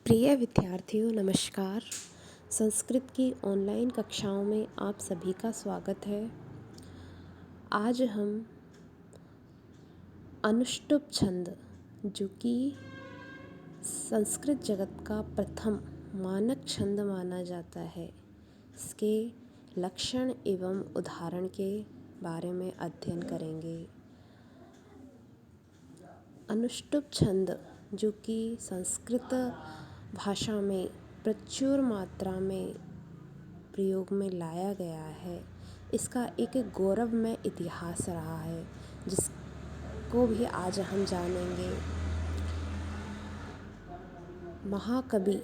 प्रिय विद्यार्थियों नमस्कार। संस्कृत की ऑनलाइन कक्षाओं में आप सभी का स्वागत है। आज हम अनुष्टुप छंद, जो कि संस्कृत जगत का प्रथम मानक छंद माना जाता है, इसके लक्षण एवं उदाहरण के बारे में अध्ययन करेंगे। अनुष्टुप छंद, जो कि संस्कृत भाषा में प्रचुर मात्रा में प्रयोग में लाया गया है, इसका एक गौरवमय इतिहास रहा है, जिसको भी आज हम जानेंगे। महाकवि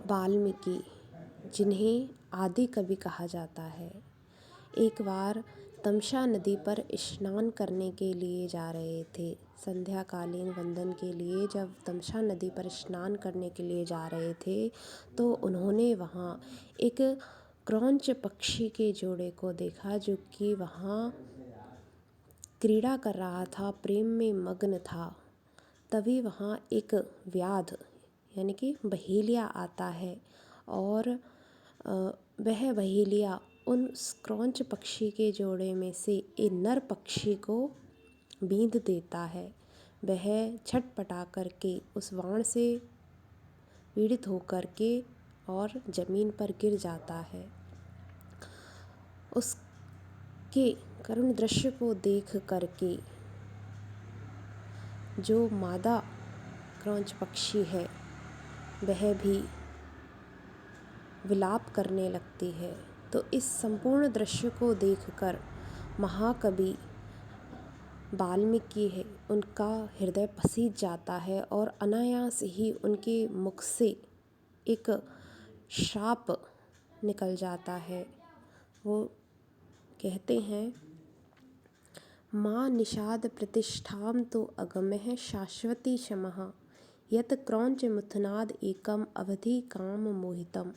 वाल्मीकि, जिन्हें आदि कवि कहा जाता है, एक बार तमसा नदी पर स्नान करने के लिए जा रहे थे। संध्याकालीन वंदन के लिए जब तमसा नदी पर स्नान करने के लिए जा रहे थे, तो उन्होंने वहाँ एक क्रौंच पक्षी के जोड़े को देखा, जो कि वहाँ क्रीड़ा कर रहा था, प्रेम में मग्न था। तभी वहाँ एक व्याध यानी कि बहेलिया आता है और वह बहेलिया उन क्रौंच पक्षी के जोड़े में से एक नर पक्षी को बींध देता है। वह छटपटा करके उस बाण से पीड़ित होकर के और ज़मीन पर गिर जाता है। उसके करुण दृश्य को देख करके जो मादा क्रौंच पक्षी है, वह भी विलाप करने लगती है। तो इस संपूर्ण दृश्य को देखकर महाकवि वाल्मीकि है, उनका हृदय पसीज जाता है और अनायास ही उनके मुख से एक श्राप निकल जाता है। वो कहते हैं, माँ निषाद प्रतिष्ठाम तो अगमः शाश्वती शमः यत क्रौंच मुथुनाद एकम अवधि काम मोहितम।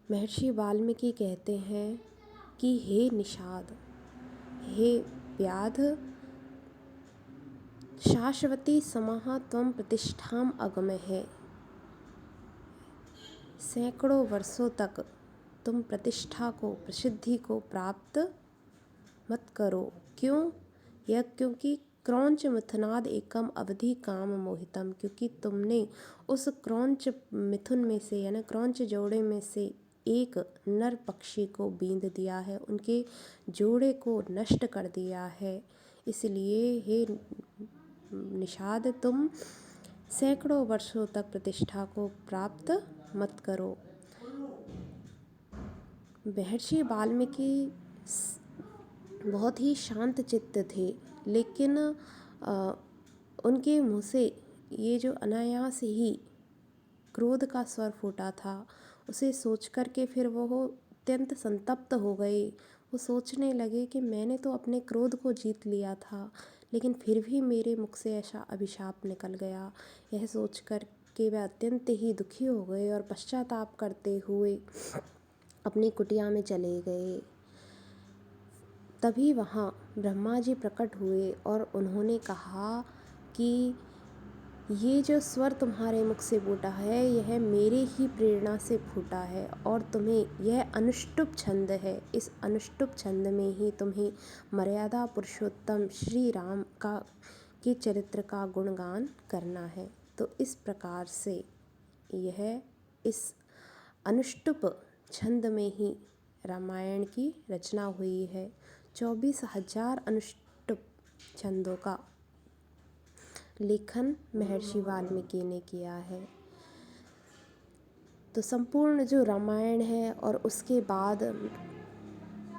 महर्षि वाल्मीकि कहते हैं कि हे निषाद, हे व्याध, शाश्वती समः त्वं प्रतिष्ठाम अगमः, सैकड़ों वर्षों तक तुम प्रतिष्ठा को, प्रसिद्धि को प्राप्त मत करो। क्योंकि क्रौंच मिथुनाद एकम अवधि काम मोहितम, क्योंकि तुमने उस क्रौंच मिथुन में से यानी क्रौंच जोड़े में से एक नर पक्षी को बींध दिया है, उनके जोड़े को नष्ट कर दिया है। इसलिए हे निषाद, तुम सैकड़ों वर्षों तक प्रतिष्ठा को प्राप्त मत करो। महर्षि वाल्मीकि बहुत ही शांत चित्त थे, लेकिन उनके मुँह से ये जो अनायास ही क्रोध का स्वर फूटा था, उसे सोच कर के फिर वो अत्यंत संतप्त हो गए। वो सोचने लगे कि मैंने तो अपने क्रोध को जीत लिया था, लेकिन फिर भी मेरे मुख से ऐसा अभिशाप निकल गया। यह सोच कर के वह अत्यंत ही दुखी हो गए और पश्चाताप करते हुए अपनी कुटिया में चले गए। तभी वहाँ ब्रह्मा जी प्रकट हुए और उन्होंने कहा कि ये जो स्वर तुम्हारे मुख से फूटा है, यह मेरे ही प्रेरणा से फूटा है और तुम्हें यह अनुष्टुप छंद है। इस अनुष्टुप छंद में ही तुम्हें मर्यादा पुरुषोत्तम श्री राम के चरित्र का गुणगान करना है। तो इस प्रकार से यह इस अनुष्टुप छंद में ही रामायण की रचना हुई है। 24,000 अनुष्टुप छंदों का लेखन महर्षि वाल्मीकि ने किया है। तो संपूर्ण जो रामायण है और उसके बाद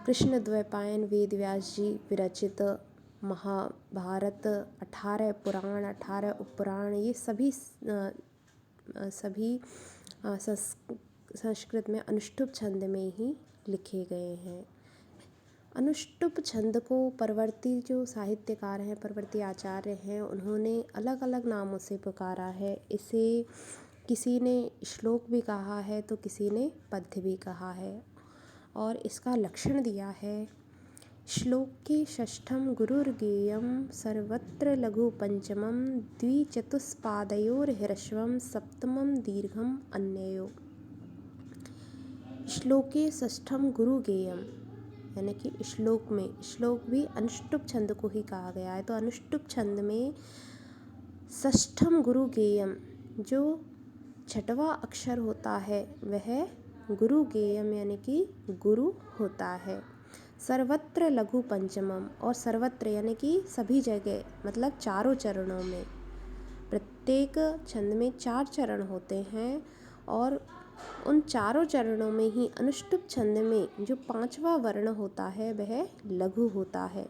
कृष्ण द्वैपायन वेद व्यास जी विरचित महाभारत, 18 पुराण, 18 उपपुराण, ये सभी संस्कृत में अनुष्टुप छंद में ही लिखे गए हैं। अनुष्टुप छंद को परवर्ती जो साहित्यकार हैं, परवर्ती आचार्य हैं, उन्होंने अलग अलग नामों से पुकारा है। इसे किसी ने श्लोक भी कहा है तो किसी ने पद्य भी कहा है। और इसका लक्षण दिया है, श्लोक के षष्ठम गुरुर्गेयं सर्वत्र लघु पंचमं द्विचतुष्पादयोर्ह्रस्वं सप्तमं दीर्घम अन्ययो। श्लोके षष्ठम गुरुगेयम यानी कि श्लोक में, श्लोक भी अनुष्टुप छंद को ही कहा गया है, तो अनुष्टुप छंद में षष्ठम गुरुगेयम जो छठवां अक्षर होता है वह गुरुगेयम यानी कि गुरु होता है। सर्वत्र लघु पंचमम, और सर्वत्र यानी कि सभी जगह, मतलब चारों चरणों में, प्रत्येक छंद में 4 चरण होते हैं और उन चारों चरणों में ही अनुष्टुप छंद में जो 5वां वर्ण होता है वह लघु होता है।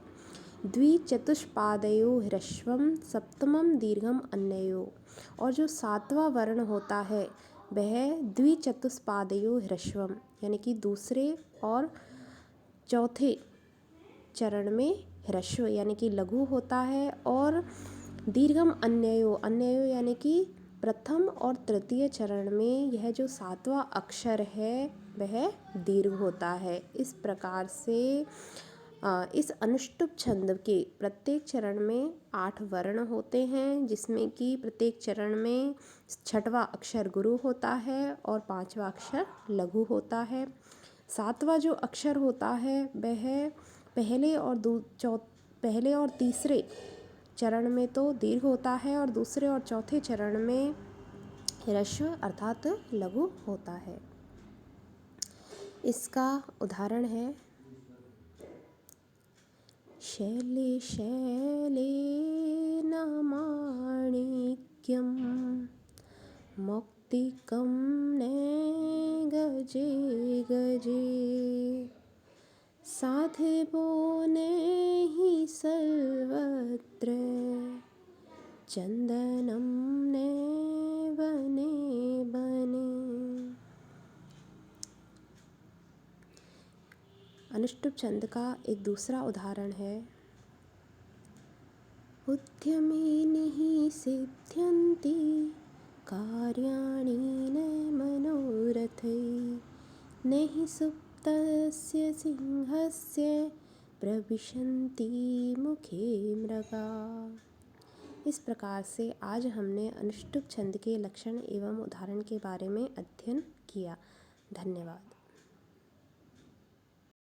द्विचतुष्पादयो ह्रस्वम सप्तमम दीर्घम अन्ययो, और जो 7वां वर्ण होता है वह द्विचतुष्पादयो ह्रस्वम यानी कि दूसरे और चौथे चरण में ह्रस्व यानी कि लघु होता है, और दीर्घम अन्ययो, अन्ययो यानी कि प्रथम और तृतीय चरण में यह जो 7वां अक्षर है वह दीर्घ होता है। इस प्रकार से इस अनुष्टुप छंद के प्रत्येक चरण में 8 वर्ण होते हैं, जिसमें कि प्रत्येक चरण में 6वां अक्षर गुरु होता है और 5वां अक्षर लघु होता है। 7वां जो अक्षर होता है वह पहले और तीसरे चरण में तो दीर्घ होता है और दूसरे और चौथे चरण में ह्रस्व अर्थात लघु होता है। इसका उदाहरण है शैले शैलेन माणिक्यं मौक्तिकं न गजे गजे साधिपो नहि सर्वत्र चंदनम ने बने बने। अनुष्टुप छंद का एक दूसरा उदाहरण है उद्यमेन हि सिद्ध्यन्ति कार्याणि न मनोरथै न हि सुप्तस्य सिंहस्य प्रविशन्ति मुखे मृगा। इस प्रकार से आज हमने अनुष्टुप छंद के लक्षण एवं उदाहरण के बारे में अध्ययन किया। धन्यवाद।